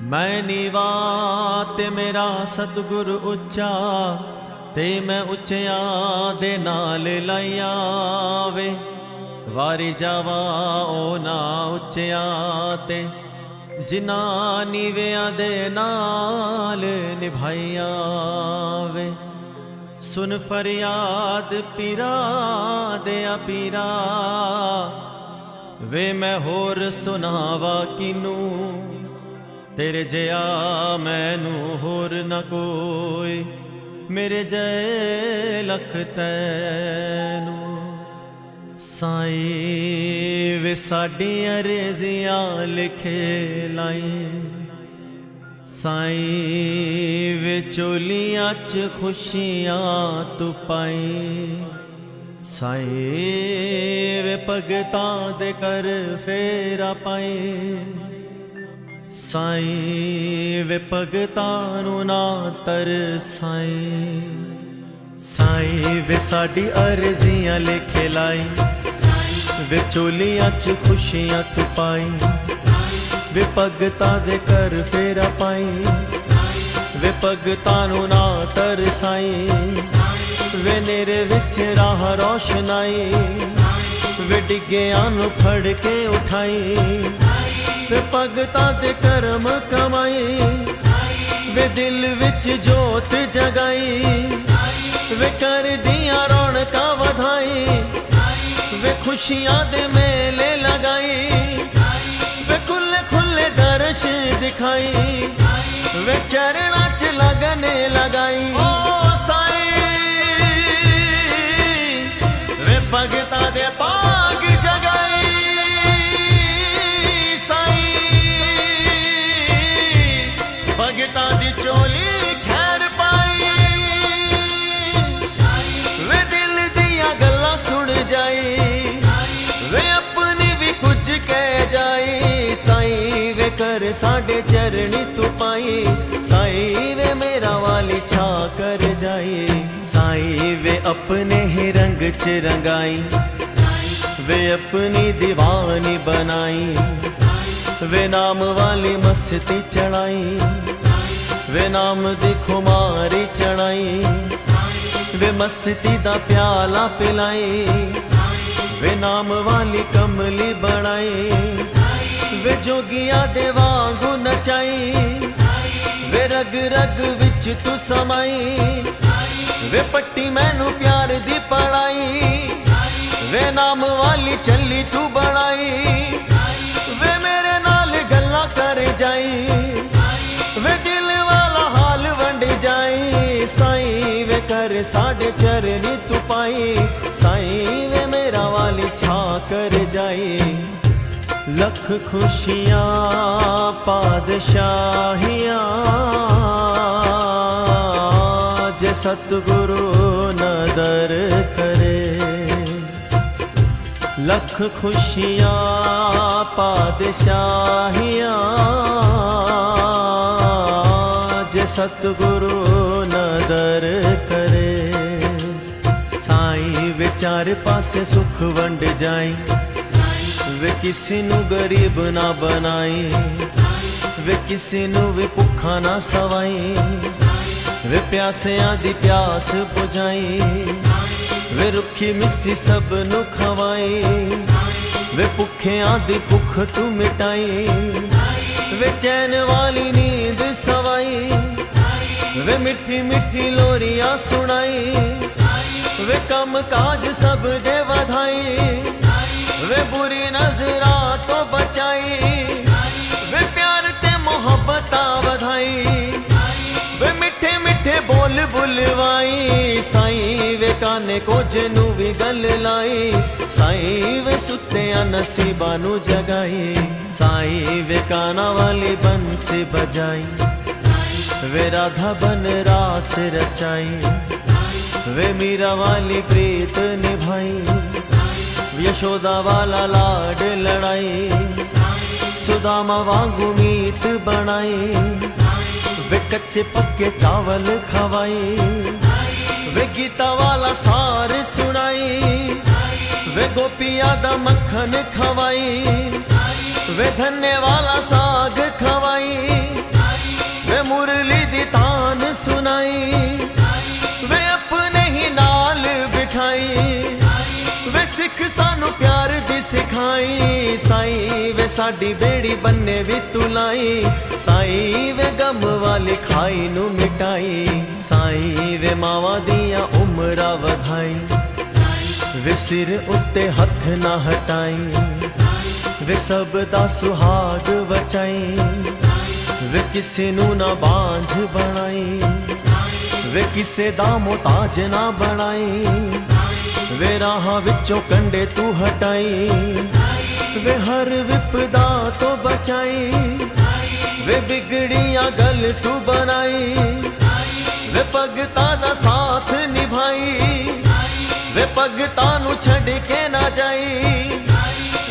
मैं नीवा ते मेरा सतगुर उच्चा, ते मैं उच्चिया दे नाल लाइया वे। वारी जावा ओ ना उच्चिया ते, जिना नीविया दे नाल निभाइया वे। सुन फरियाद पीरा दे पीरा, वे मैं होर सुनावा किनू। तेरे जया मैनू होर न कोई, मेरे जय लख तैनू। साईं वे साडी अरज़ियां लिखे लाई, साईं वे चोलियां च खुशियां तू पाई। साईं वे भगतां दे कर फेरा पाई। साईं वे भगतां नू ना तरसाई। साईं वे साडी अरज़ियां लिखे लाई, वे चोलियां च खुशियां तू पाई। वे भगतां दे कर फेरा पाई, वे भगतां नू ना तरसाई। वे नेरे विच राह रोशनाई, वे डिग्गियां नू फड़ के उठाई। वे भगतां दे करम कमाई, वे दिल विच जोत जगाई। वे कर दियां रौनकां वधाई, वे खुशियां दे मेले लगाई। वे खुले खुले दर्श दिखाई, वे चरणां च लगने लगाई। ओ साईं वे भगतां दे भाग जगाई। भगतां दी चोली खैर पाई, वे दिल दियां गल्लां सुन जाई। वे अपनी भी कुछ कह जाई। साईं वे कर साडे चरणी तू पाई। साईं वे मेरा वाली छा कर जाई। साईं वे अपने ही रंग च रंगाई, वे अपनी दीवानी बनाई। वे नाम वाली मस्ती चढ़ाई, वे नाम दी खुमारी चढ़ाई। वे मस्ती दा प्याला पिलाई, वे नाम वाली कमली बनाई। वे जोगिया दे वांगू नचाई, वे रग रग विच तू समाई। वे पट्टी मैनू प्यार दी पढ़ाई, वे नाम वाली चली तू बनाई। वे मेरे नाल गल्लां कर जाई, वे दिल वाला हाल वंड जाई। साईं वे कर साडे चरनी तू पाई। साईं वे मेरा वाली छा कर जाई। लख खुशियां पादशाहियां, जे सतगुरु नदर करे। लख खुशियां पादशाहियां, जे सतगुरु नदर करे। साईं वे चार पासे सुख वंड जाई, वे किसी नू गरीब ना बनाई। वे किसी नू भी भुखा ना सवाई, वे प्यासियां दी प्यास बुझाई। वे रुखी मिस्सी सब नू खवाई, वे भुखियां दी भुख तू मिटाई। वे चैन वाली नींद सवाई, वे मिठी मिठी लोरियां सुनाई। वे कम काज सब दे वधाई, वे बुरी नजरा तो बचाई। वे प्यार ते मोहब्बत वधाई, वे मिठे मिठे बोल बुलवाई। साईं वे काने को जनू भी गल लाई। साईं वे सुत्तियां नसीबां नू जगाई। साईं वे काना वाली बंसी बजाई, वे राधा बन रास रचाई। वे मीरा वाली प्रीत निभाई, यशोदा वाला लाड लड़ाई। सुदामा वांगू मीत बनाई, वे कच्चे पक्के चावल खवाई। वे गीता वाला सार सुनाई, वे गोपिया दा मक्खन खवाई। वे धन्य वाला साग खवाई। साईं वे साडी बेड़ी बन्ने भी तू लाई। साईं वे गम वाली खाई नू मिटाई। साईं वे मावां दियां उमरां वधाई। वे सिर उत्ते हथ ना हटाई। वे सब दा सुहाग बचाई। वे किसे नू ना बांझ बनाई। वे किसे दा मोहताज ना बनाई। वे राह विचों कंडे तू हटाई। वे हर विपदा तो बचाई। वे बिगड़िया गल तू बनाई। वे भगतां दा साथ निभाई। वे भगतां नू छड़ के ना जाई।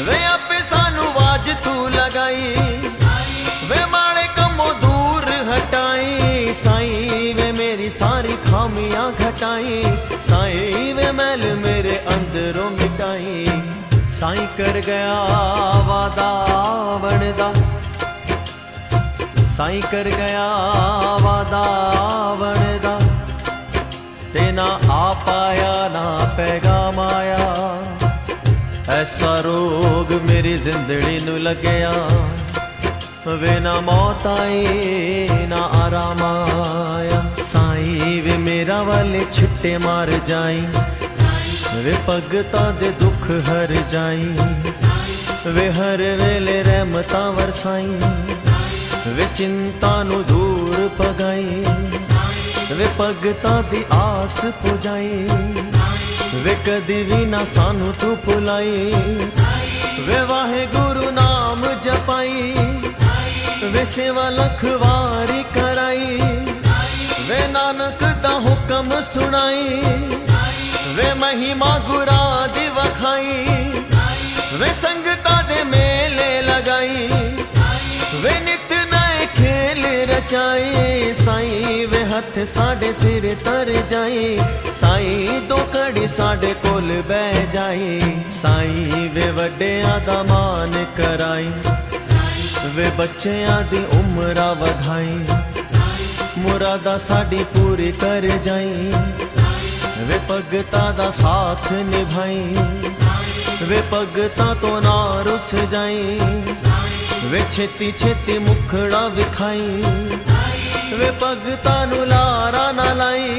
वे आपे सानू वाज तू लगाई। वे माड़े कमों दूर हटाई। साईं वे मेरी सारी खामियां घटाई। साईं वे मैल मेरे अंदरों मिटाई। साईं कर गया वादा बनदा। साईं कर गया वादा बनदा। ते ना आ पाया ना पैगाम आया। ऐसा रोग मेरी जिंदड़ी नू लगया। वे ना मौत आई ना आराम आया। साईं वे मेरा वाले छिट्टे मार जाई। वे भगतां दे दुख हर जाई। वे हर वेले रहमतां वरसाई। वे चिंता नू दूर पगाई। वे भगतां दी आस पुजाई। वे कदी भी ना सानू तू भुलाई। वे वाहेगुरु नाम जपाई। वे सेवा लखवारी कराई। वे नानक दा हुक्म सुनाई। वे महिमा गुरा दी वखाई। वे संगतां दे मेले लगाई। वे नित नए खेल रचाई। साईं वे हथ साडे सिर तर जाई। साईं दो घड़ी साडे कोल बह जाई। साईं वे वड्डियां दा मान कराई। वे बच्चियां दी उमरां वधाई। मुरादा साडी पूरी कर जाई। वे भगतां दा साथ निभाई। वे भगतां तो ना रुस जाई। वे छेती छेती मुखड़ा विखाई। वे भगतां नू लारा ना लाई।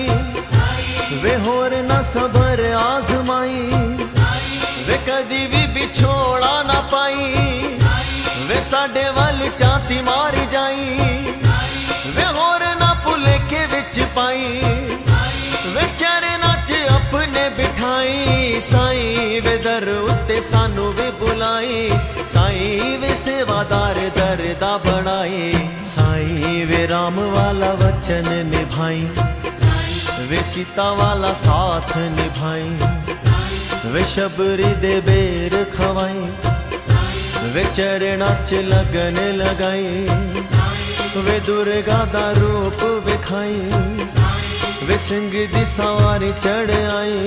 वे होर ना सबर आजमाई। वे कदी भी बिछोड़ा ना पाई। वे साडे वल चाती मारी जाई। वे होर ना भुलेखे विच पाई। वे चरना च अपने बिठाई। साईं वे दर उत्ते सानू भी बुलाई। साईं वे सेवादार दर दा बनाई। साईं वे राम वाला वचन निभाई। वे सीता वाला साथ निभाई। वे शबरी दे बेर खवाई। वे चरना च लगन लगाई। वे दुर्गा दा रूप विखाई। वे सिंह दी सवारी चढ़ आई।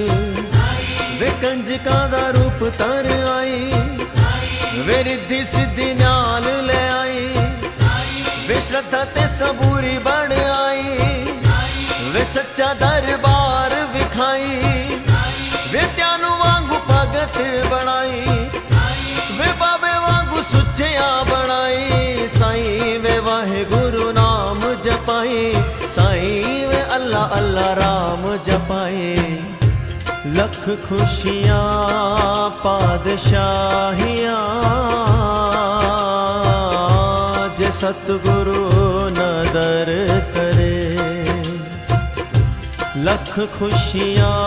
वे कंजका दा रूप तर आई। वे रिद्धि सिद्धि नाल ले आई। वे श्रद्धा ते सबूरी बन आई। वे सच्चा दरबार विखाई। वे त्यानू वांगू भगत बनाई। वे बाबे वांगू सुचिया बनाई। साईं वे वाहेगुरु नाम जपाई। साईं वे अल्लाह अल्लाह राम जपाए। लख खुशियाँ पादशाहियाँ जे सतगुरु नदर करे। लख खुशियाँ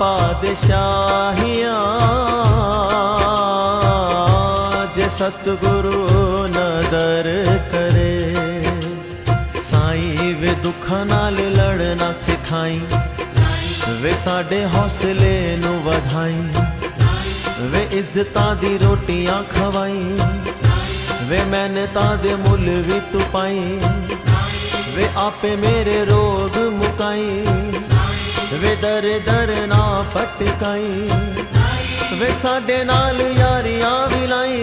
पादशाहियाँ जे सतगुरु नदर करे। साईं वे दुखां नाल लड़ना सिखाई। वे साडे हौसले नू वधाई। वे इज्जतां दी रोटियां खवाई। वे मेहनतां दे मुल भी तू पाई। वे आपे मेरे रोग मुकाई। वे दर दर ना पटकाई। वे साडे नाल यारियां विलाई।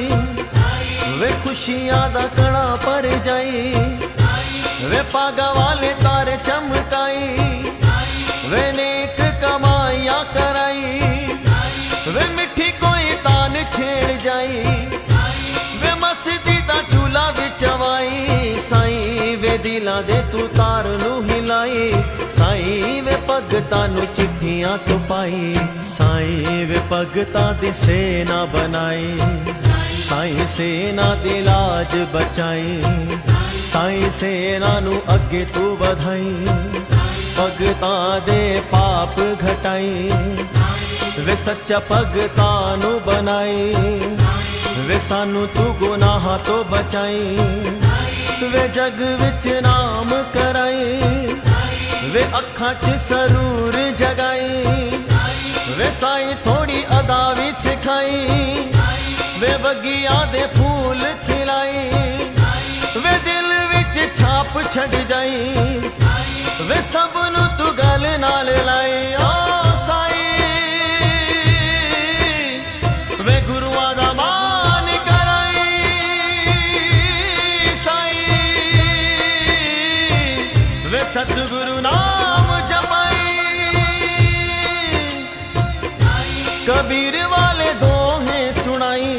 वे खुशियां दा कड़ा पर जाई। वे पागा वाले तारे चमकाई। वे नेक कमाइया कराई। वे मिठी कोई तान छेड़ जाई। ਪੀਰਾਂ ਦੇ ਤੂੰ ਤਾਰ ਨੂੰ ਹਿਲਾਈ। ਸਾਈਂ ਵੇ ਭਗਤਾਂ ਨੂੰ ਚਿੱਠੀਆਂ ਤੂੰ ਪਾਈ। ਸਾਈਂ ਵੇ ਭਗਤਾਂ ਦੀ ਸੇਨਾ ਬਣਾਈ। ਸਾਈਂ ਸੇਨਾ ਦੀ ਲਾਜ ਬਚਾਈ। ਸਾਈਂ ਸੇਨਾ ਨੂੰ ਅੱਗੇ ਤੂੰ ਵਧਾਈ। ਭਗਤਾਂ ਦੇ ਪਾਪ ਘਟਾਈ। ਵੇ ਸੱਚਾ ਭਗਤਾਂ ਨੂੰ ਬਣਾਈ। ਵੇ ਸਾਨੂੰ ਤੂੰ ਗੁਨਾਹਾਂ ਤੋਂ ਬਚਾਈ। ਵੇ ਜਗ ਵਿੱਚ ਨਾਮ ਕਰਾਈ। ਵੇ ਅੱਖਾਂ 'ਚ ਸਰੂਰ ਜਗਾਈ। ਵੇ ਸਾਈਂ ਥੋੜੀ ਅਦਾ ਵੀ ਸਿਖਾਈ। ਵੇ ਬਗੀਆਂ ਦੇ ਫੂਲ ਖਿਲਾਈ। ਵੇ ਦਿਲ ਵਿੱਚ ਛਾਪ ਛੱਡ ਜਾਈ। ਵੇ ਸਭ ਨੂੰ ਤੂੰ ਗਲ ਨਾਲ ਲਾਈ। ਓ ਸਾਈਂ ਵੇ ਗੁਰੂਆਂ ਦਾ ਮਾਨ ਕਰਾਈ। ਸਾਈਂ ਵੇ ਸਤਿਗੁਰੂ ਨਾਮ ਜਪਾਈ। ਕਬੀਰ ਵਾਲੇ ਦੋਹੇ ਸੁਣਾਈ।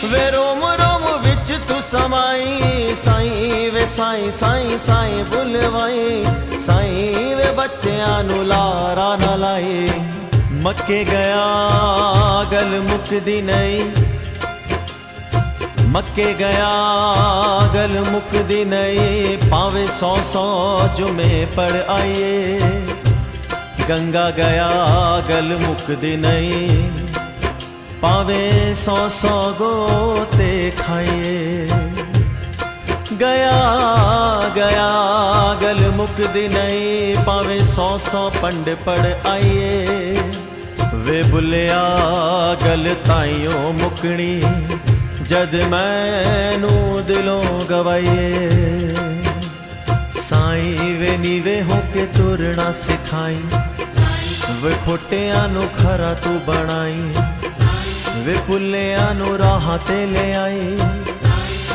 ਵੇ ਰੋਮ ਰੋਮ ਵਿੱਚ ਤੂੰ ਸਮਾਈ। ਸਾਈਂ ਵੇ ਸਾਈਂ ਸਾਈਂ ਸਾਈਂ ਬੁਲਵਾਈ। ਸਾਈਂ ਵੇ ਬੱਚਿਆਂ ਨੂੰ ਲਾਰਾ ਨਾ ਲਾਈ। ਮੱਕੇ ਗਿਆ ਗਲ ਮੁੱਕਦੀ ਨਹੀਂ। ਮੱਕੇ ਗਿਆ ਗਲ ਮੁੱਕਦੀ ਨਹੀਂ। ਭਾਵੇਂ 100 ਜੁਮੇ ਪੜ ਆਈਏ। ਗੰਗਾ ਗਿਆ ਗਲ ਮੁੱਕਦੀ ਨਹੀਂ। ਭਾਵੇਂ 100 ਗੋਤੇ ਖਾਈਏ। ਗਿਆ ਗਿਆ ਗਲ ਮੁੱਕਦੀ ਨਹੀਂ। ਭਾਵੇਂ 100 ਪੰਡ ਪੜ ਆਈਏ। ਵੇ ਬੁੱਲਿਆ ਗਲ ਤਾਈਓ ਮੁੱਕਣੀ ਜਦ ਮੈਨੂੰ ਦਿਲੋਂ ਗਵਾਈਏ। ਸਾਈਂ ਵੇ ਨੀਵੇਂ ਹੋ ਕੇ ਤੁਰਨਾ ਸਿਖਾਈ। ਵੇ ਖੋਟਿਆਂ ਨੂੰ ਖਰਾ ਤੂੰ ਬਣਾਈ। ਵੇ ਪੁੱਲਿਆਂ ਨੂੰ ਰਾਹ ਤੇ ਲੈ ਆਈ।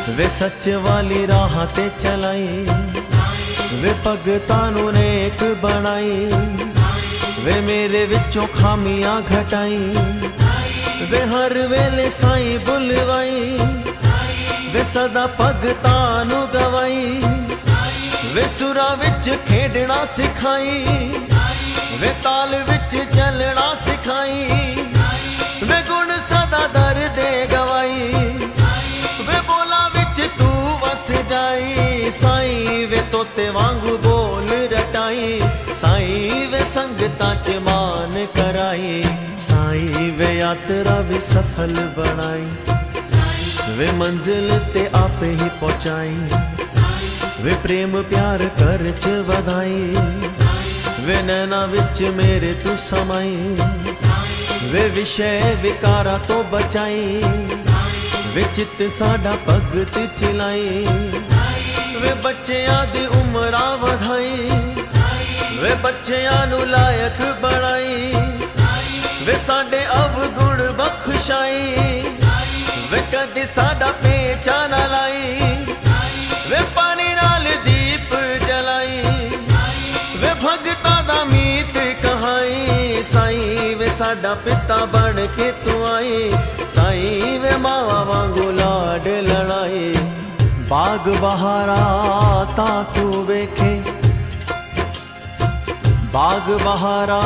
ਵੇ ਸੱਚ ਵਾਲੀ ਰਾਹ ਤੇ ਚਲਾਈ। ਵੇ ਭਗਤਾਂ ਨੂੰ ਨੇਕ ਬਣਾਈ। ਵੇ ਮੇਰੇ ਵਿੱਚੋਂ ਖਾਮੀਆਂ ਘਟਾਈ। ਵੇ ਹਰ ਵੇਲੇ ਸਾਈਂ ਬੁਲਵਾਈ। ਵੇ ਸਦਾ ਭਗਤਾਂ ਨੂੰ ਗਵਾਈ। ਵੇ ਸੁਰਾਂ ਵਿੱਚ ਖੇਡਣਾ ਸਿਖਾਈ। ਵੇ ਤਾਲ ਵਿੱਚ ਚੱਲਣਾ ਸਿਖਾਈ। ਵੇ ਗੁਣ ਸਦਾ ਦਰ ਦੇ ਗਵਾਈ। ਵੇ ਬੋਲਾਂ ਵਿੱਚ ਤੂੰ ਵਸ ਜਾਈ। ਸਾਈਂ ਵੇ ਤੋਤੇ ਵਾਂਗੂ ਬੋਲ ਰਟਾਈ। ਸਾਈਂ ਵੇ ਸੰਗਤਾਂ 'ਚ ਮਾਨ ਕਰਾਈ। ਸਾਈਂ ਵੇ ਯਾਤਰਾ ਵੀ ਸਫਲ ਬਣਾਈ। ਵੇ ਮੰਜ਼ਿਲ ਤੇ ਆਪੇ ਹੀ ਪਹੁੰਚਾਈ। ਵੇ ਪ੍ਰੇਮ ਪਿਆਰ ਘਰ 'ਚ ਵਧਾਈ। ਵੇ ਨੈਣਾ ਵਿੱਚ ਮੇਰੇ ਤੂੰ ਸਮਾਈ। ਵੇ ਵਿਸ਼ੇ ਵਿਕਾਰਾਂ ਤੋਂ ਬਚਾਈ। ਵੇ ਚਿੱਤ ਸਾਡਾ ਭਗਤ ਚਲਾਈ। ਵੇ ਬੱਚਿਆਂ ਦੀ ਉਮਰਾਂ ਵਧਾਈ। ਵੇ ਬੱਚਿਆਂ ਨੂੰ ਲਾਇਕ ਬਣਾਈ। ਵੇ ਸਾਡੇ ਅਵਗੁਣ ਬਖਸ਼ਾਈ। ਵੇ ਕਦੇ ਸਾਡਾ ਪੇਚਾ ਨਾ ਲਾਈ। ਵੇ ਪਾਣੀ ਨਾਲ ਦੀਪ ਜਲਾਈ। ਵੇ ਭਗਤਾਂ ਦਾ ਮੀਤ ਕਹਾਈ। ਸਾਈਂ ਵੇ ਸਾਡਾ ਪਿਤਾ ਬਣ ਕੇ ਤੂੰ ਆਈ। ਸਾਈਂ ਵੇ ਮਾਵਾ ਵਾਂਗੂ ਲਾਡ ਲੜਾਈ। ਬਾਗ ਬਹਾਰਾ ਤਾਂ ਤੂੰ ਵੇਖੇ। ਬਾਗ ਬਹਾਰਾ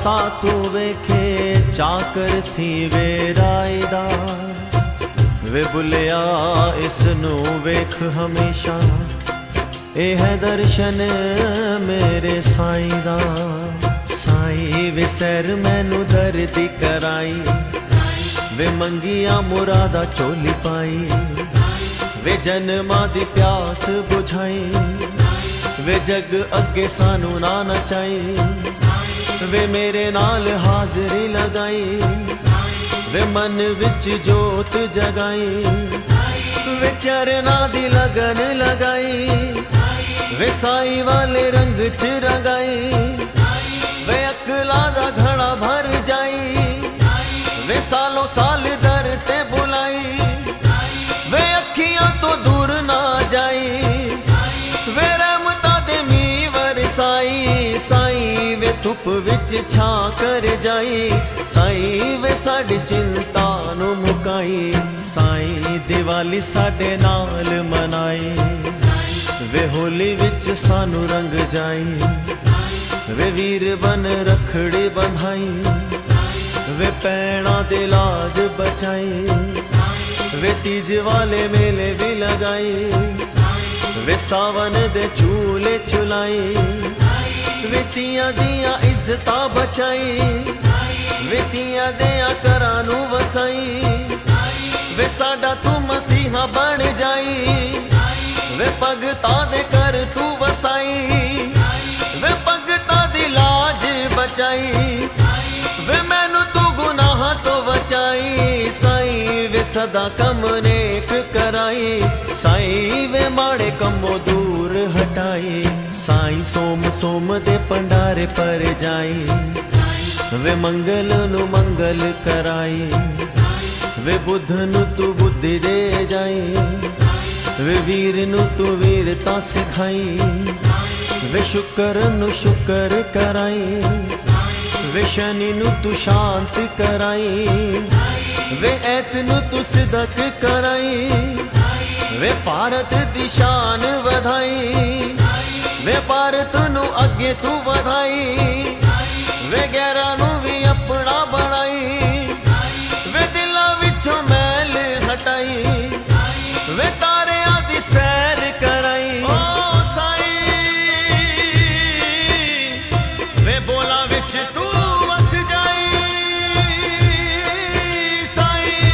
ਤਾਂ ਤੂੰ ਵੇਖੇ। ਚਾਕਰ ਥੀ ਵੇ ਰਾਏ ਦਾ। ਵੇ ਬੁੱਲਿਆ ਇਸ ਨੂੰ ਵੇਖ ਹਮੇਸ਼ਾ। ਇਹ ਹੈ ਦਰਸ਼ਨ ਮੇਰੇ ਸਾਈਂ ਦਾ। ਸਾਈਂ ਵੇ ਸੈਰ ਮੈਨੂੰ ਦਰਦੀ ਕਰਾਈ। ਵੇ ਮੰਗੀਆਂ ਮੁਰਾਦਾ ਝੋਲੀ ਪਾਈ। ਵੇ ਜਨਮਾਂ ਦੀ ਪਿਆਸ ਬੁਝਾਈ। ਵੇ ਜਗ ਅੱਗੇ ਸਾਨੂੰ ਨਾ ਨਚਾਈ। ਵੇ ਮੇਰੇ ਨਾਲ ਹਾਜ਼ਰੀ ਲਗਾਈ। ਵੇ ਮਨ ਵਿੱਚ ਜੋਤ ਜਗਾਈ। ਵੇ ਚਰਨਾਂ ਦੀ ਲਗਨ ਲਗਾਈ। ਵੇ ਸਾਈਂ ਵਾਲੇ ਰੰਗ 'ਚ ਰੰਗਾਈ। ਵੇ ਅਕਲਾਂ ਦਾ ਘੜਾ ਭਰ ਜਾਈ। ਵੇ ਸਾਲੋਂ ਸਾਲ ਦਰ ਤੇ ਬੁਲਾਈ। ਵੇ ਅੱਖੀਆਂ ਤੋਂ ਦੂਰ ਨਾ ਜਾਈ। ਵੇ ਰਹਿਮਤਾਂ ਦੇ ਮੀਂਹ ਵਰਸਾਈ। ਸਾਈਂ ਵੇ ਧੁੱਪ ਵਿੱਚ ਛਾਂ ਕਰ ਜਾਈ। ਸਾਈਂ ਵੇ ਸਾਡੀ ਚਿੰਤਾ ਨੂੰ ਮੁਕਾਈ। ਸਾਈਂ ਦੀਵਾਲੀ ਸਾਡੇ ਨਾਲ ਮਨਾਈ। वे होली विच सानू रंग जाई, वे वीर बन रखड़ी बंधाई, वे पैणा दे लाज बचाई, वे तीज वाले मेले भी लगाई, वे सावन दे झूले झुलाई, वे तियां दियां इज्जतां बचाई, वे तियां दियां घरां नूं वसाई, वे साडा तू मसीहा बन जाई, वे भगतां दे कर तू वसाई, वे भगतां दी लाज बचाई, वे मैनू तू गुनाह तो बचाई। साईं वे सदा कम नेक कराई, साईं वे माड़े कमों दूर हटाई, साईं सोम सोम दे भंडारे पर जाई, वे मंगल नू मंगल कराई, वे बुद्ध नू तू बुद्धि दे जाई, वे वीर नू तू वीरता सिखाई, वे शुक्र नू शुक्र कराई, वे शनि नू तू शांत कराई, वे ऐत नू तू सिदक कराई, वे भारत दी शान वधाई, वे भारत नू अगे तू वधाई, वे गैरां नू भी अपना बनाई, वे दिलां विचों मैल हटाई, वे तारियां दी सैर कराई। ओ साईं वे बोलां विच तू वस जाई, साईं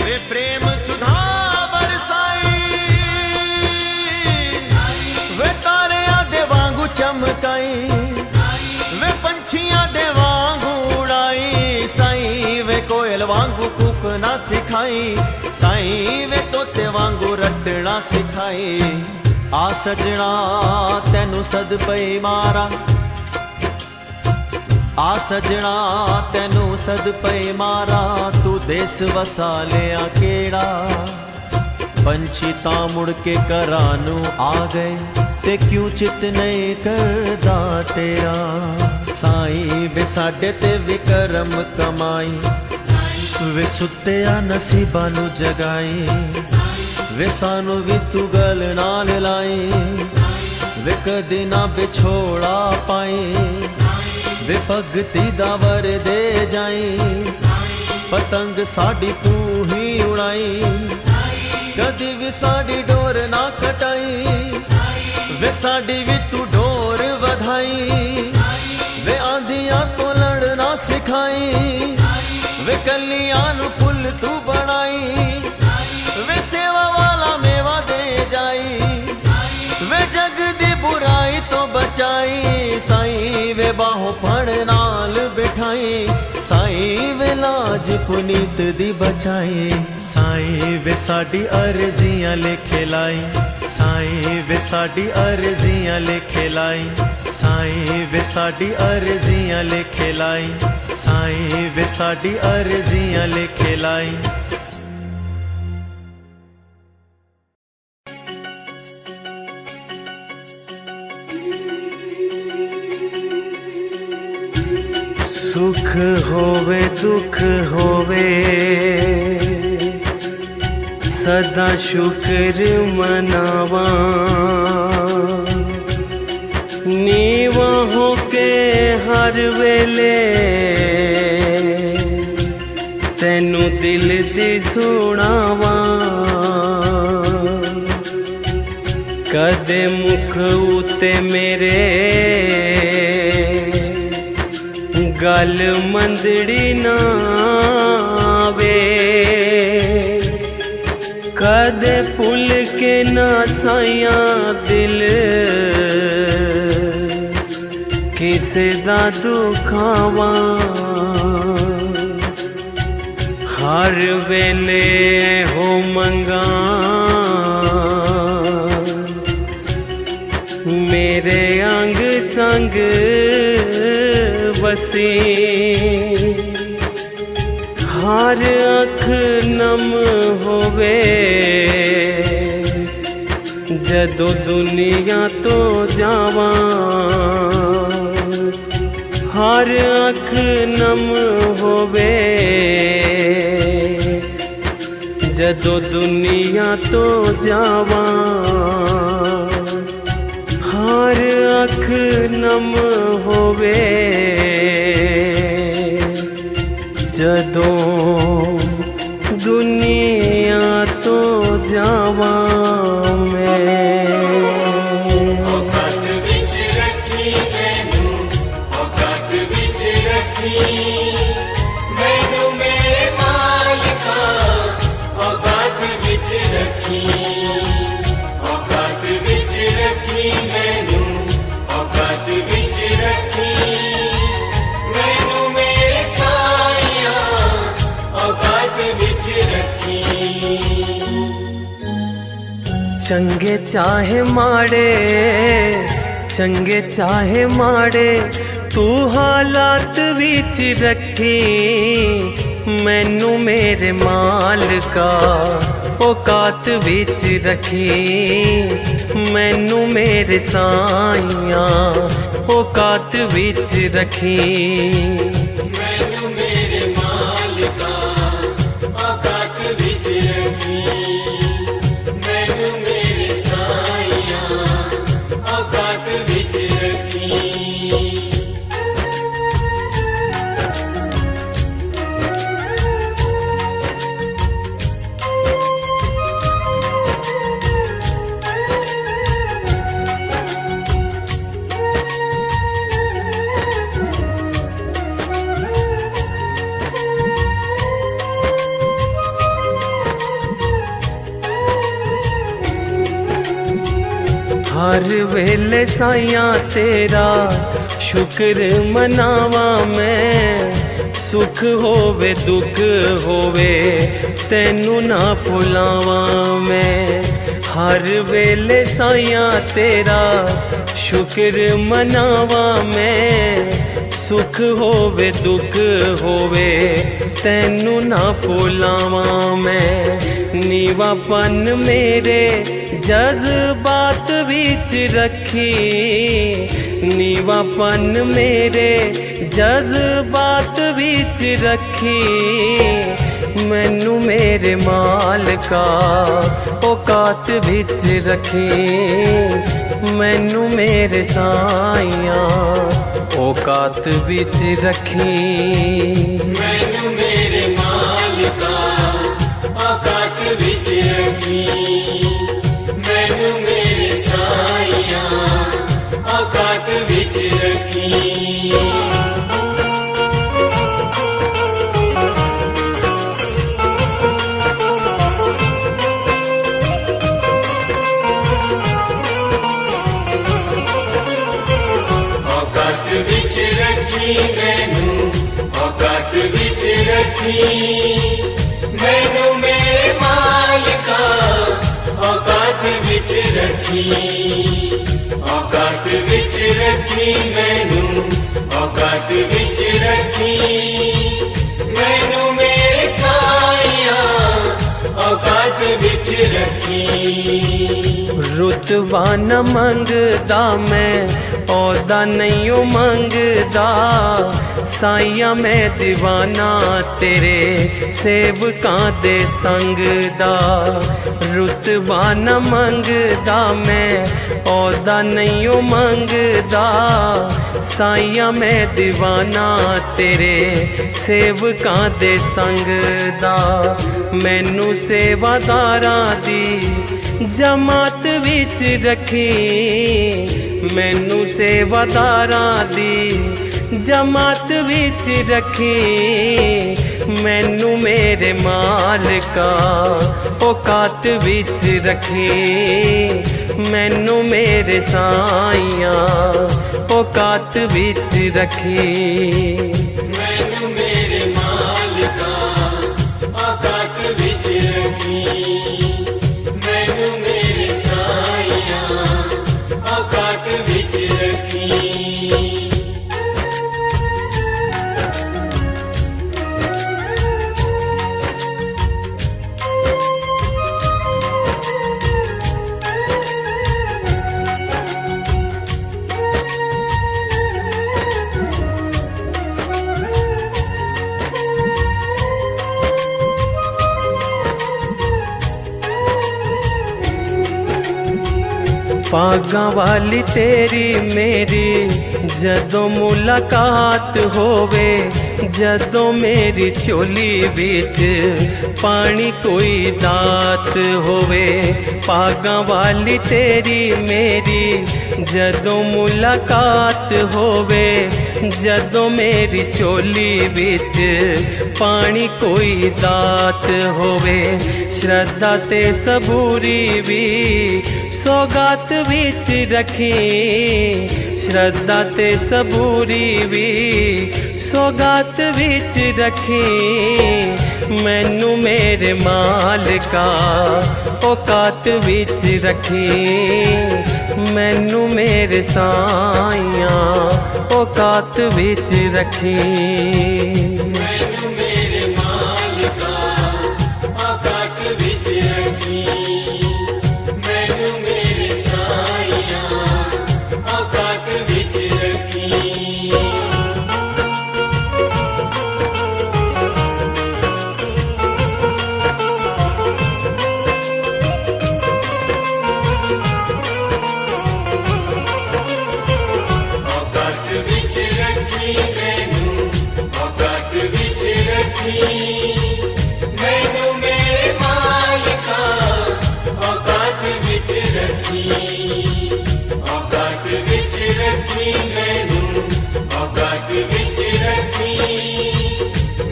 वे प्रेम सुधा बरसाई, वे तारियां दे वांगू चमकाई, वे पंछियां दे वांगू उड़ाई, साईं वे कोयल वांगू कूकना सिखाई, साईं वे तोते वांगू रटना सिखाई। आ सजना तैनू सद पई मारा, आ सजना तैनू सद पई मारा, तू देस वसा लिया केड़ा, पंछी तां मुड़ के घरां नू आ गए, ते क्यों चित नहीं करदा तेरा। साईं वे साडे ते विक्रम कमाई, वे सुत्तिया नसीबा नू जगाई, वे सानू भी तू गल नाल लाई, वे कदी ना बिछोड़ा पाई, वे भगती दा वर दे जाई, पतंग साडी तू ही उड़ाई, कदी भी साडी डोर ना कटाई, वे साडी भी तू डोर वधाई, वे आंधियां तो लड़ना सिखाई, वे कलियां नू फुल तू बनाई, वे सेवा वाला मेवा दे जाई, वे जग दी बुराई तो बचाई, साईं वे बाहों फड़ नाल बिठाई, साईं वे लाज पुनीत दी बचाई, साईं वे साडी अर्जियां लिखे लाई, साईं वे साडी अर्जियां लिखे लाई, साईं वे साडी अर्जियां लिखे लाई, साईं वे साडी अर्जियां लिखे लाई। सुख होवे दुख होवे सदा शुक्र मनावा, नीवा होके हर वेले तैनू दिल दी सुनावा, कदे मुख उते मेरे गल मंदड़ी ना वे, कदे भुल के ना साइया दिल किसे दा दुखावा, हर वेले हो मंगा मेरे अंग संग बसी, हर अख नम होवे जदों दुनिया तो जावा, हर अख नम होवे जदों दुनिया तो जावा हर अख नम होवे जदों दुनिया तो जावा मैं औकात विच रखी मैनू औकात विच रखी मैनू मेरे मालिका औकात विच रखी औकात विच रखी मैनू औकात विच रखी मैनू मेरे साईया औकात विच रखी चंगे चाहे माड़े तू हालात विच रखी मैनू मेरे मालिका औकात विच रखी मैनू मेरे साईया औकात विच रखी मैनू मेरे मालिका औकात विच रखी मैनू मेरे साईया औकात विच रखी हर वेले साइया तेरा शुक्र मनावा मैं सुख होवे दुख होवे तैनू ना भुलावा मैं हर वेले साइया तेरा शुक्र मनावा मैं सुख होवे दुख होवे तैनू ना भुलावा मैं नीवापन मेरे जज्बात विच रखी नीवापन मेरे जज्बात विच रखी मैनू मेरे मालिका औकात विच रखी मैनू मेरे साईया औकात विच रखी मैनू मेरे मालिका औकात विच रखी मैनू मेरे साईया औकात विच रखी औकात विच रखी मैनू औकात विच रखी मैनू मेरे मालिका औकात विच रखी औकात विच रखी मैनू औकात विच रखी मैनू मेरे साईया औकात विच रखी रुतबा न मंगदा मैं औदा नहीं ओ मंगदा साइया मैं दीवाना तेरे सेवकां दे संग दा रुतबा न मंगदा मैं औदा नहीं ओ मंगदा साइया मैं दीवाना तेरे सेवकां दे संग दा मैनू सेवादारां दी जमात विच रखी मैनू सेवादारां दी जमात विच रखी मैनू मेरे मालिका औकात विच रखी मैनू मेरे साईया औकात विच रखी मैनू मेरे मालिका औकात विच रखी मैनू मेरे साईया औकात विच रखी पागा वाली तेरी मेरी जदों मुलाकात होवे, जदों मेरी चोली बिच पानी कोई दात होवे। पागा वाली तेरी मेरी जदों मुलाकात होवे, जदों मेरी चोली बिच पानी कोई दात होवे। श्रद्धा ते सबूरी भी सौगात विच रखी, श्रद्धा ते सबूरी भी सौगात विच रखी। मैनू मेरे मालिका औकात विच रखी, मैनू मेरे साइया औकात विच रखी। मैनू मेरे मालिका औकात विच रखी, मैनू मेरे साइया औकात विच रखी। औकात विच रखी मैनू, औकात विच रखी। मैनू मेरे मालिका औकात विच रखी, औकात विच रखी मैनू, औकात विच रखी।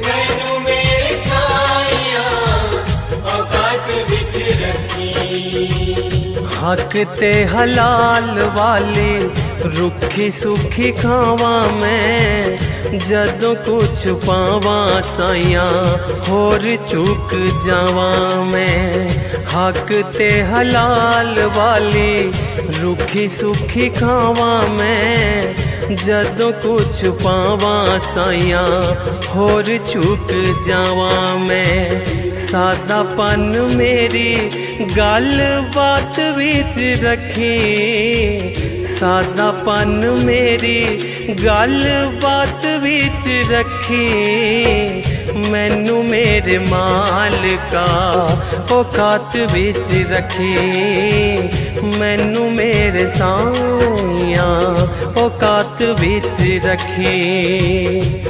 मैनू मेरे साइया औकात विच रखी। हक ते हलाल वाली रुखी सुखी खावा मैं, जदों कुछ पावा साइया होर चुक जावा मैं। हक ते हलाल वाली रुखी सुखी खावा मैं, जदों कुछ पावा साइया होर चुक जावा मैं। सादापन मेरी गल बात विच रखी, सादापन मेरी गल बात विच रखी। मैनू मेरे मालिका औकात विच रखी, मैनू मेरे साइया औकात विच रखी।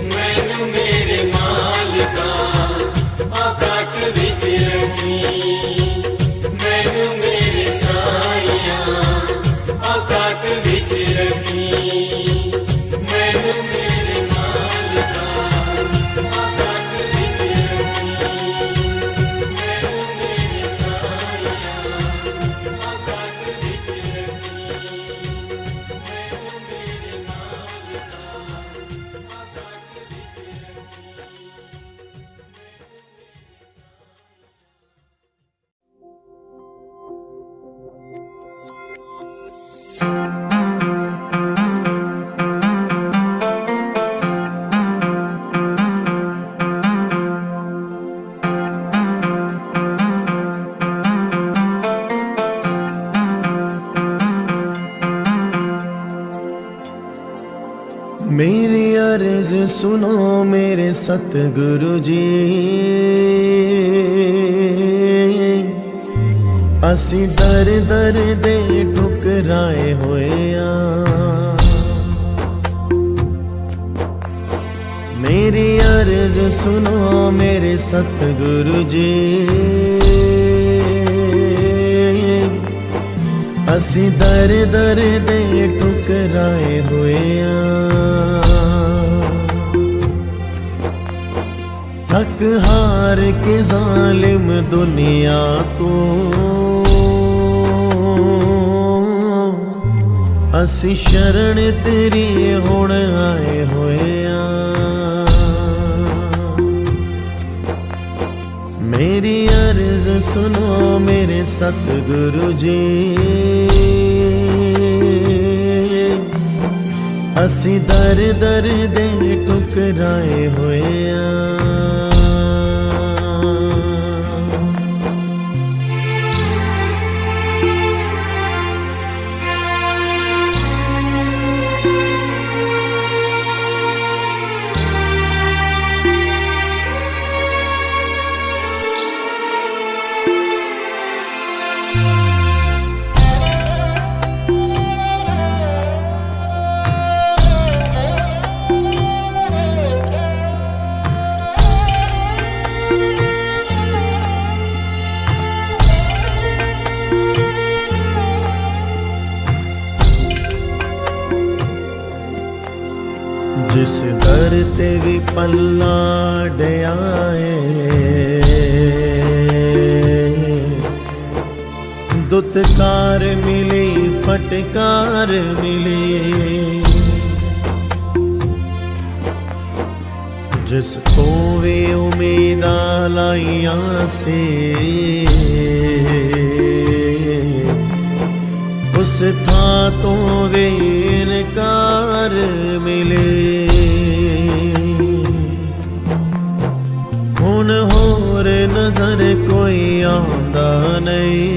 मैनू मेरे मालिका औकात विच रखी, मैनू मेरे साइया औकात विच रखी। मैनू मेरे मालिका औकात विच रखी, मैनू मेरे साइया औकात विच रखी। मैनू मेरे मालिका औकात मेरी अर्ज सुनो मेरे सतगुरु जी, असी दर दर दे ठुकराए होए आ। मेरी अर्ज सुनो मेरे सतगुरु जी, असी दर दर दे ठुकराए होए आ। थक हार के जालिम दुनिया को असी शरण तेरी हुण आए होए आ। मेरी अर्ज सुनो मेरे सतगुरु जी, असी दर दर दे ठुकराए होए आ। जिस दर ते भी पल्ला डयाए दुत्कार मिली फटकार मिली जिस को वे उम्मीदा लाइया से उस था तो वे इनकार मिले हुन होर नजर कोई आंदा नहीं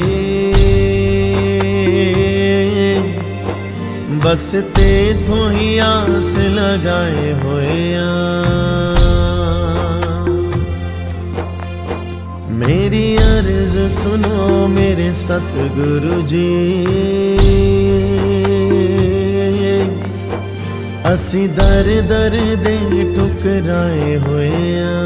बस ते थों ही आस लगाए होया मेरी अर्ज सुनो मेरे सतगुरु जी असी दर दर दे ठुकराए होया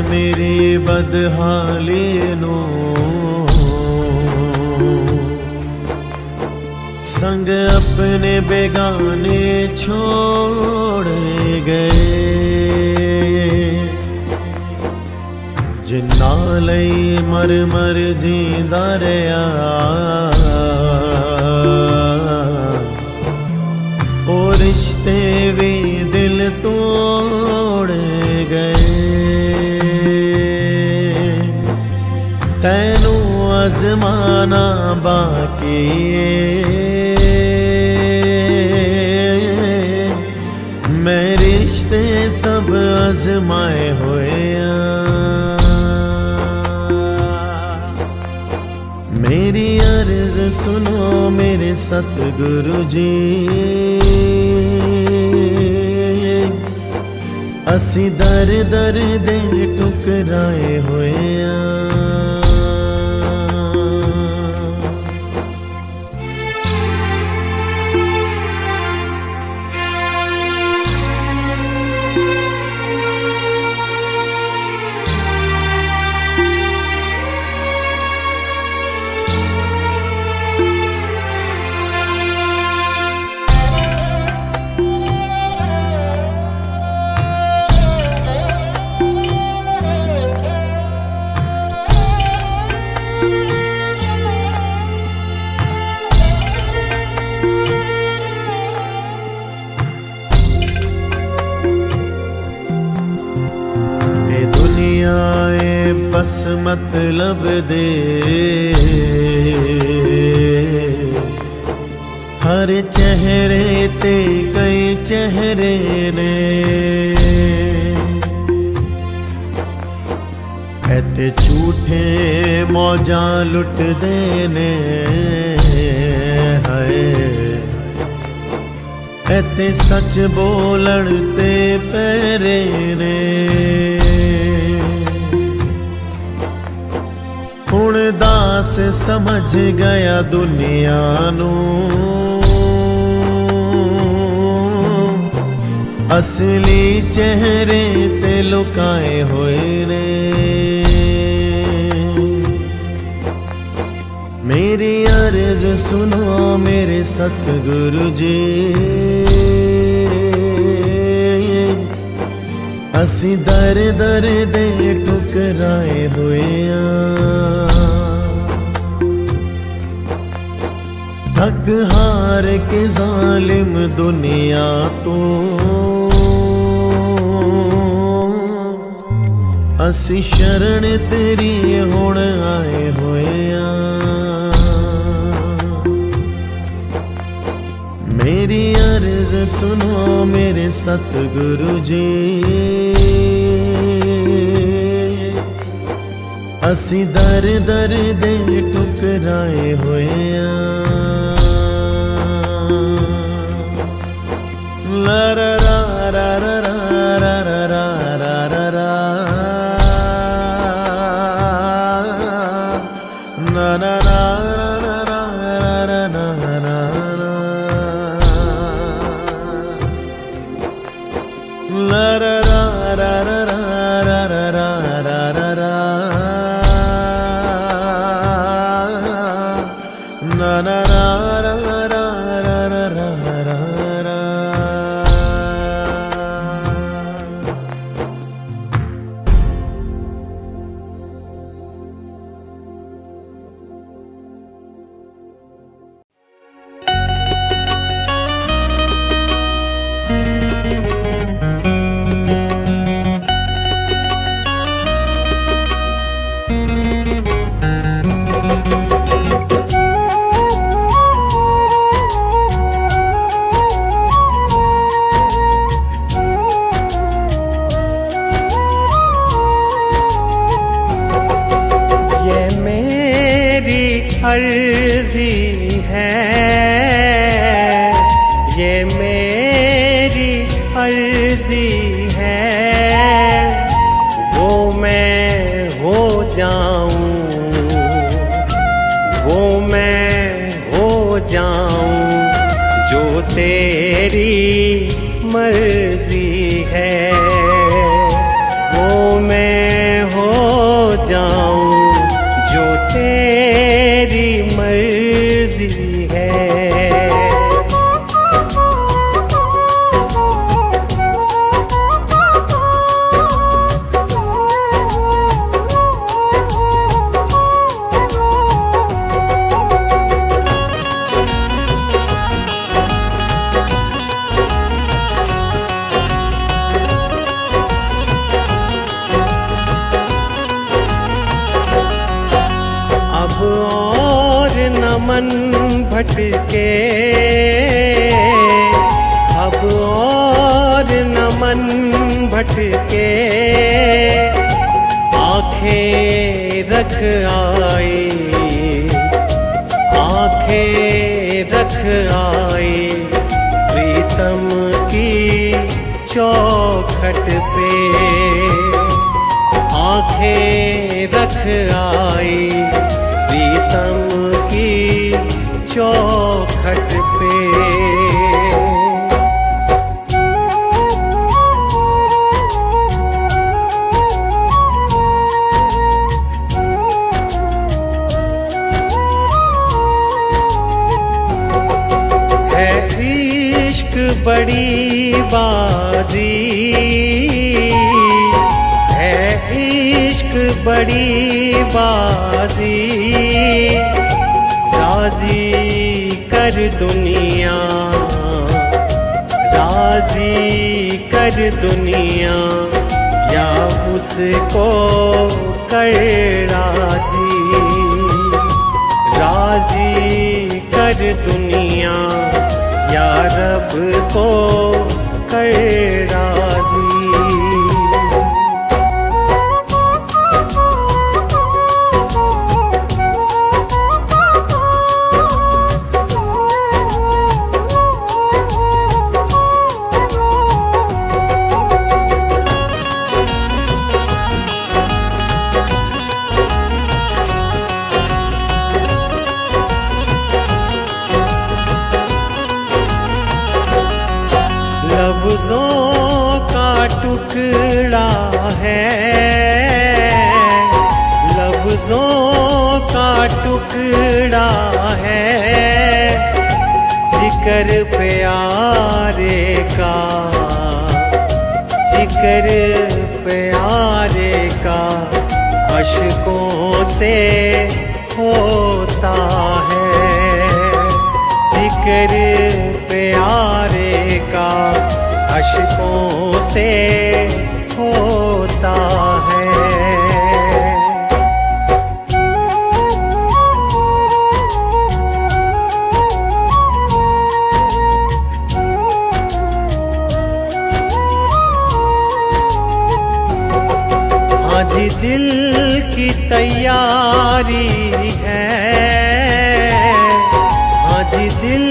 मेरी बदहाली नो संग अपने बेगाने छोड़ गए जिन्ना लई मर मर जींदा रहा ओ रिश्ते भी दिल तोड़ गए तैनू आज़माना बाकी मैं रिश्ते सब आज़माए होया मेरी अर्ज सुनो मेरे सतगुरु जी असी दर दर दे ठुकराए होया बस मतलब दे हर चेहरे ते कई चेहरे ने ऐते झूठे मौजा लुट देने है ऐते सच बोलण ते पैरे ने हुण दास समझ गया दुनिया नू असली चेहरे ते लुकाए होए ने मेरी अर्ज सुनो मेरे सतगुरु जी असी दर दर दे ठुकराए होया थक हार के जालिम दुनिया तो असी शरण तेरी हुण आए होया मेरी अर्ज सुनो मेरे सतगुरु जी असी दर दर दे ठुकराए होया अर्जी है, ये मेरी अर्जी है, वो मैं हो जाऊं, वो मैं हो जाऊं जो तेरी मर्जी है, वो मैं हो जाऊं जो तेरी मर्जी है। अब और न मन भटके, अब और न मन भटके, आंखें रख आई, आंखें रख आई प्रीतम की चौखट पे, आंखें रख आई प्रीतम की चौखट पे। है इश्क बड़ी बाजी, है इश्क बड़ी बाजी, राजी कर दुनिया, राजी कर दुनिया, या उसको कर राजी, राजी कर दुनिया, या रब को कर राजी। लफ्ज़ों का टुकड़ा है, लफ्ज़ों का टुकड़ा है, जिक्र प्यारे का, जिक्र प्यारे का अश्कों से होता है, जिक्र प्यारे का अश्कों से होता है। आज दिल की तैयारी है, आज दिल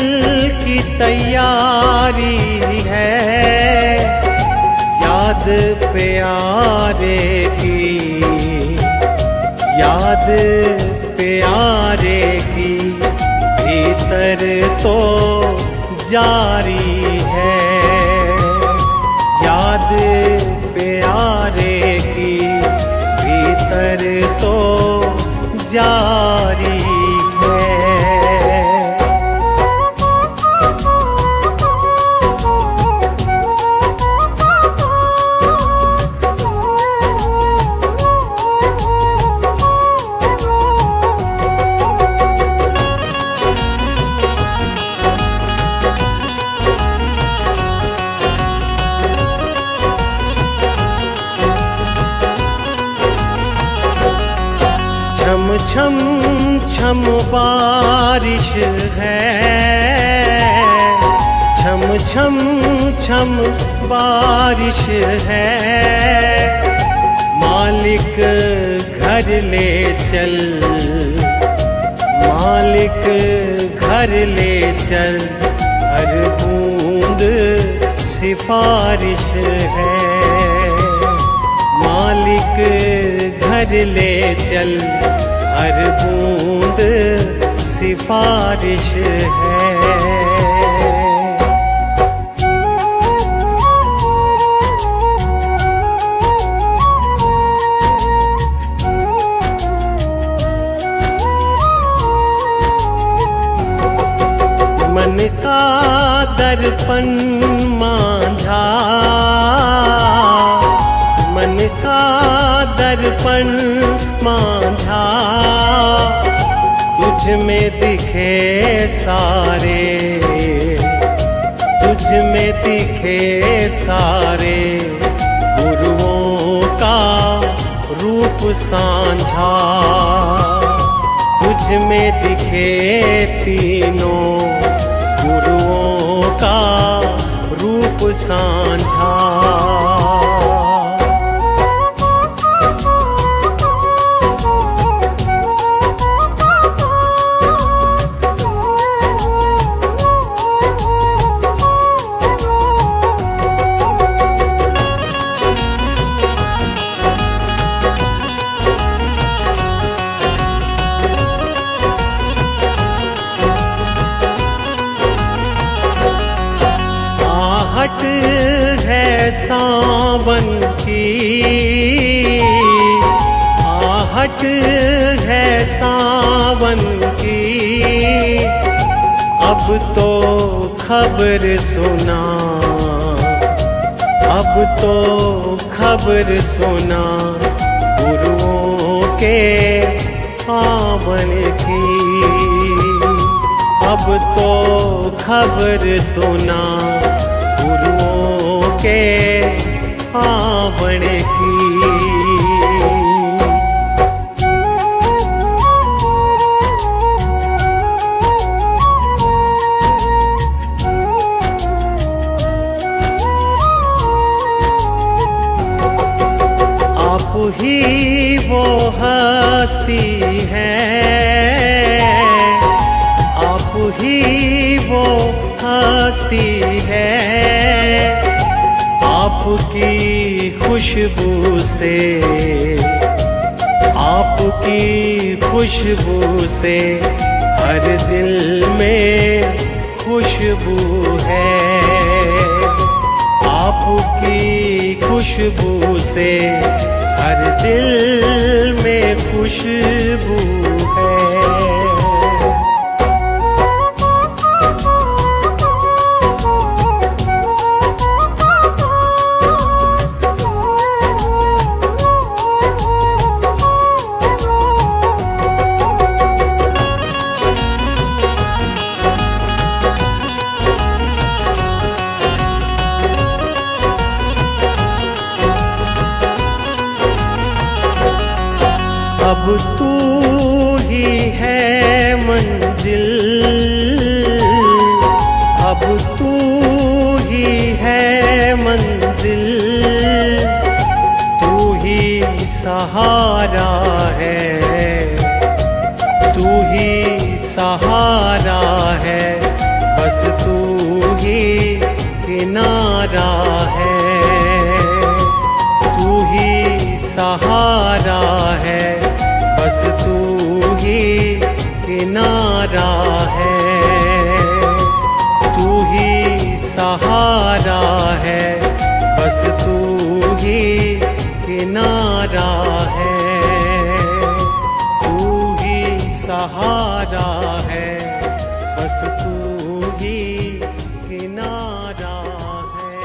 की तैयारी है, याद प्यारे की, याद प्यारे की भीतर तो जारी है, याद प्यारे की भीतर तो जारी है। छम छम छम बारिश है, छम छम छम बारिश है, मालिक घर ले चल, मालिक घर ले चल, हर बूंद सिफारिश है। मालिक घर ले चल, हर बूंद सिफारिश है। मन का दर्पण मांझा, मन का दर्पण मांझा, तुझ में दिखे सारे, तुझ में दिखे सारे गुरुओं का रूप सांझा। तुझ में दिखे तीनों गुरुओं का रूप सांझा। आहट है सावन की, आहट है सावन की, अब तो खबर सुना, अब तो खबर सुना गुरुओं के आवन की। अब तो खबर सुना गुरुओं के आवन की। आप ही वो हस्ती है, आप ही वो हस्ती है, आपकी खुशबू से, आपकी खुशबू से हर दिल में खुशबू है। आपकी खुशबू से हर दिल में खुशबू है। अब तू ही है मंजिल, अब तू ही है मंजिल, तू ही सहारा है, तू ही सहारा है, बस तू ही किनारा है। तू ही सहारा है, बस तू ही किनारा है। तू ही सहारा है, बस तू ही किनारा है। तू ही सहारा है, बस तू ही किनारा है।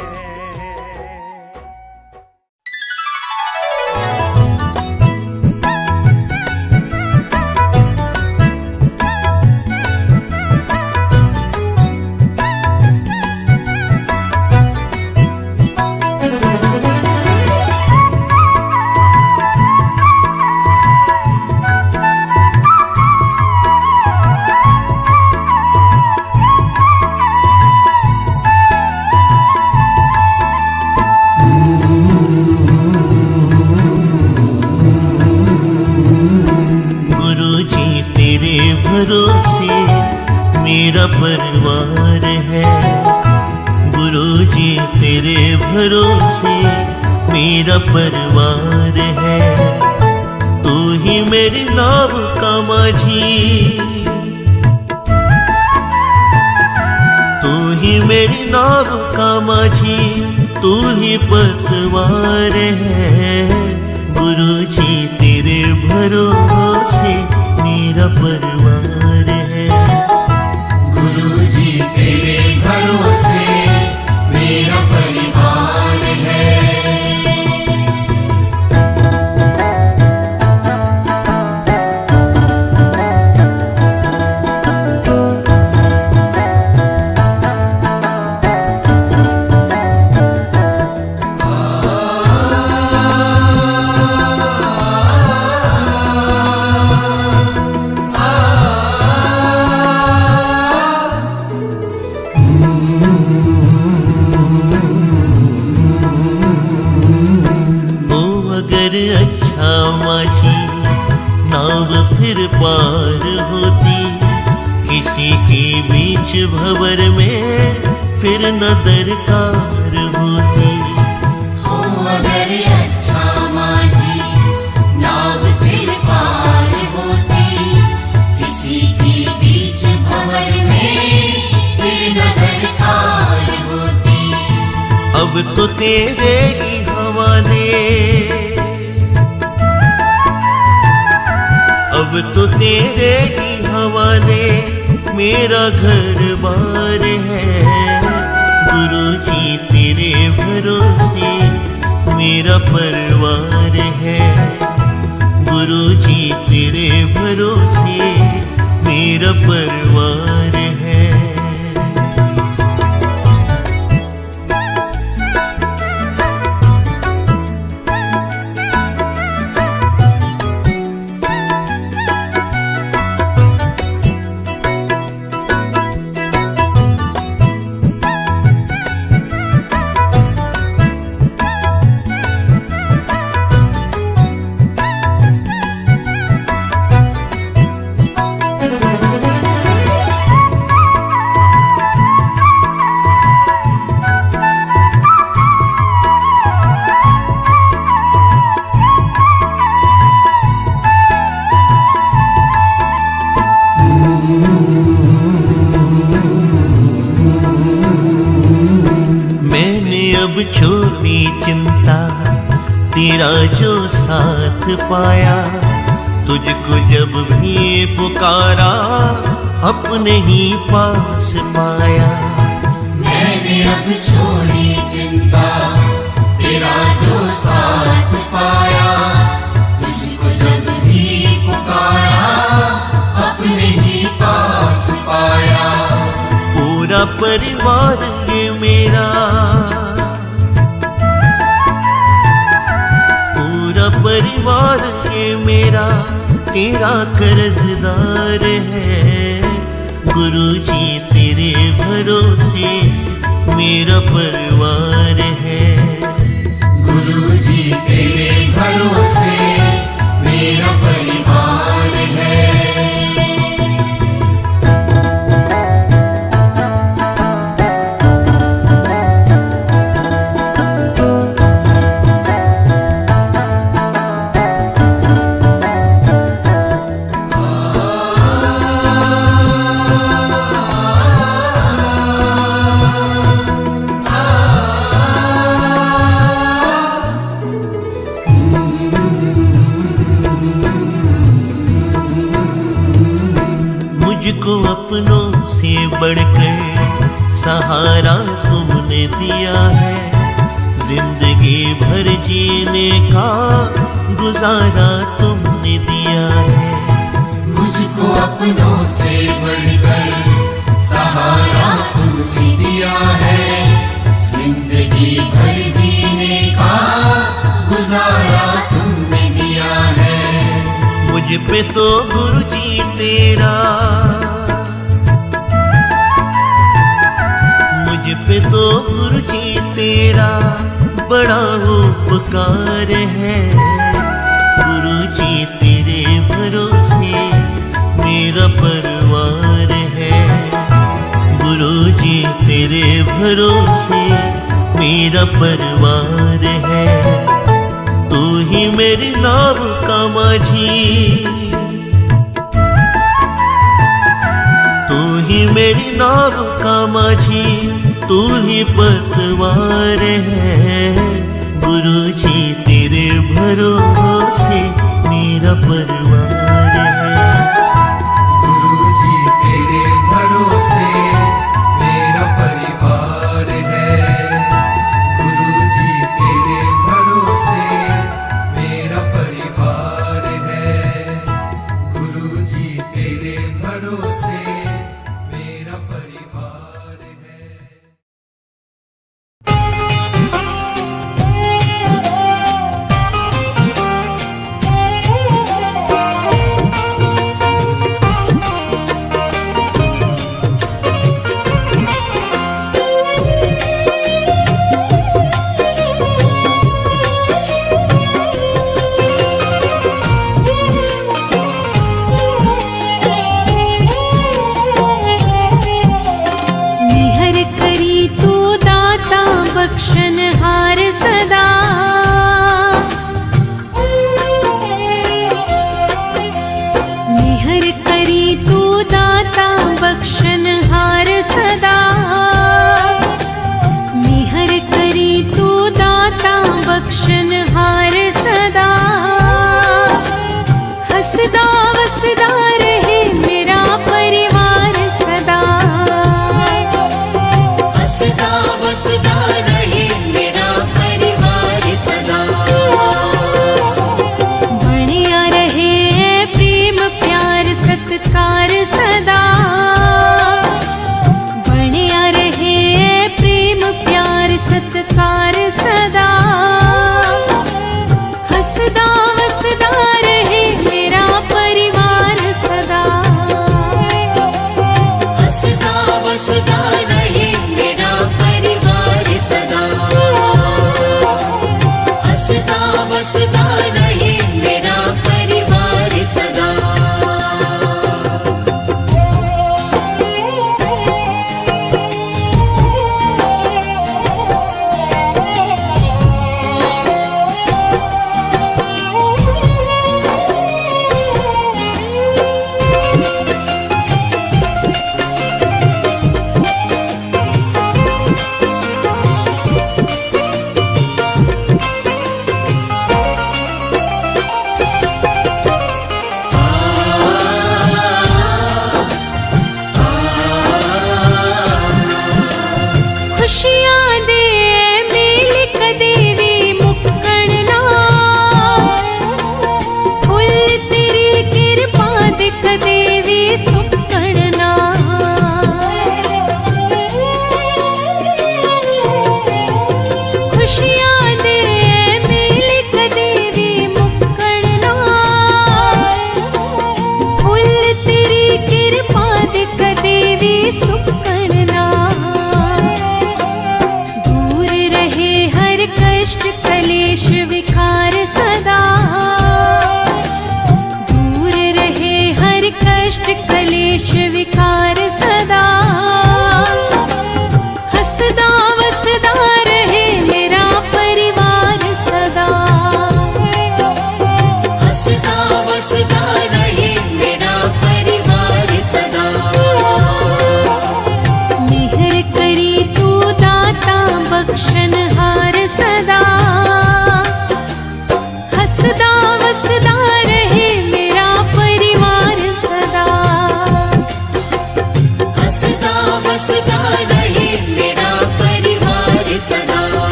मेरा परिवार है। गुरुजी तेरे भरोसे मेरा परिवार है। तू ही मेरी नाव का माझी, तू ही मेरी नाव का माझी, तू ही पतवार है। गुरुजी तेरे भरोसे मेरा परिवार है। गुरुजी तेरे भरोसे मेरा परिवार है। अच्छा माझी नाव फिर पार होती, किसी के बीच भंवर में फिर न दरकार होती। हो अगर अच्छा माझी नाव फिर पार होती, किसी के बीच भंवर में फिर न दरकार होती। अब तो तेरे ही हवाले, अब तो तेरे ही हवाले मेरा घर बार है। गुरुजी तेरे भरोसे मेरा परिवार है। गुरुजी तेरे भरोसे मेरा परिवार है। अब छोड़ी चिंता तेरा जो साथ पाया, तुझको जब भी पुकारा अपने ही पास पाया। मैंने अब छोड़ी चिंता तेरा जो साथ पाया, तुझको जब भी पुकारा अपने ही पास पाया। पूरा परिवार ये मेरा, परिवार ये मेरा तेरा कर्जदार है। गुरुजी तेरे भरोसे मेरा परिवार है। गुरुजी तेरे भरोसे मेरा परिवार है। मुझको अपनों से बढ़कर सहारा तुमने दिया है। जिंदगी भर जीने का गुजारा तुमने दिया है। मुझको अपनों से बढ़कर सहारा तुमने दिया है। जिंदगी भर जीने का गुजारा तुमने दिया है। मुझ पे तो गुरुजी तेरा, मुझ पे तो गुरुजी तेरा बड़ा उपकार है। गुरुजी तेरे भरोसे मेरा परिवार है। भरोसे मेरा परिवार है। तू ही मेरी नाव का माझी, तू ही मेरी नाव का माझी, तू ही पतवार है। गुरु जी तेरे भरोसे मेरा परिवार है।